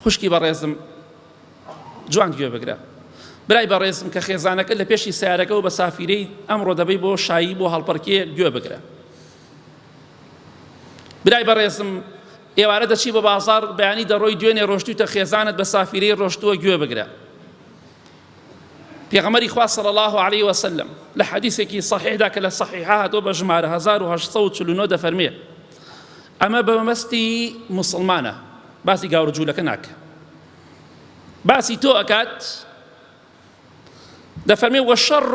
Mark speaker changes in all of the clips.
Speaker 1: خوشکی بەڕێزم جوان گوێ بگرە برای بەڕێزم کە خێزانەکە لە پێشی سیارەکە و بە سافیرەی ئەمڕۆ دەبەی بۆ شایی بۆ هەڵپەرکێ گوێ بگرە برای بەڕێزم ئێوارە دەچی بە بازار بەیانی دەڕۆی دوێنێ ڕۆشتوتە خێزانت بە سافیرەی ڕۆشتووە گوێ بگرە پێغەمبەری خوا صلی الله علیه وسلم لە حەدیثێکی صحیحدا کە لە صحیحە هاتۆ بە ژمارە 1849 دەفەرمێ ئەمە بە مەبەستی موسڵمانە باسی گاورە جوولەکە ناکە باسی تۆ ئەکات دەفەرمێ وەشەڕ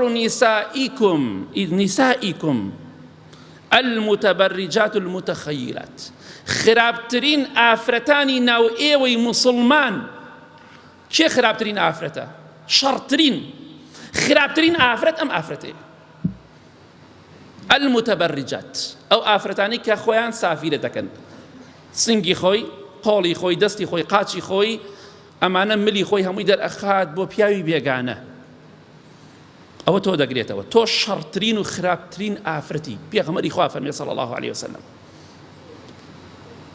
Speaker 1: نیسائیکم المتبرجات المتخیلات خراپترین ئافرەتانی ناو ئێوەی موسڵمان کێ خراپترین ئافرەتە شەڕترین خراپترین ئافرەت ئەم ئافرەتەیە المتبرجات ئەو ئافرەتانی کە خۆیان سافیرە دەکەن سنگی خۆی قۆڵی خۆی دەستی خۆی قاچی خۆی ئەمانە ملی خۆی هەمووی دەرئەخات بۆ پیاوی بێگانە ئەوە تۆ دەگرێتەوە تۆ شەڕترین و خراپترین ئافرەتی پێغەمبەری خوا فەرمێ صلی الله عليه وسلم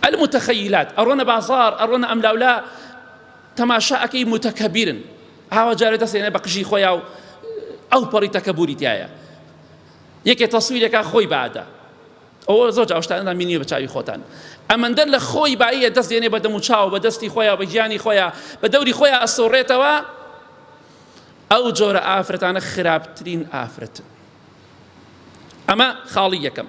Speaker 1: المتخیلات ئەڕۆنە بازار ئەڕۆنە ئەم لاولا تەماشا ئەکەی متەکەبیرن هاوە جارێ دەسێنێ بە قژی خۆیان و ئەو پەڕی تەکەبوری تایە یەکێ تەسویرێکە خۆی بەعادە ئەوە زۆر جا شتانە بینیوە بە چاوی خۆتان ئەمەندە لە خۆی باییە دەست دێنێ بە دەم و چاو بە دەستی خۆیان بە گیانی خۆیان بە دەوری خۆیان ئەسۆڕێتەوە ئەو جۆرە ئافرەتانە خراپترین ئافرەتن ئەمە خاڵی یەکەم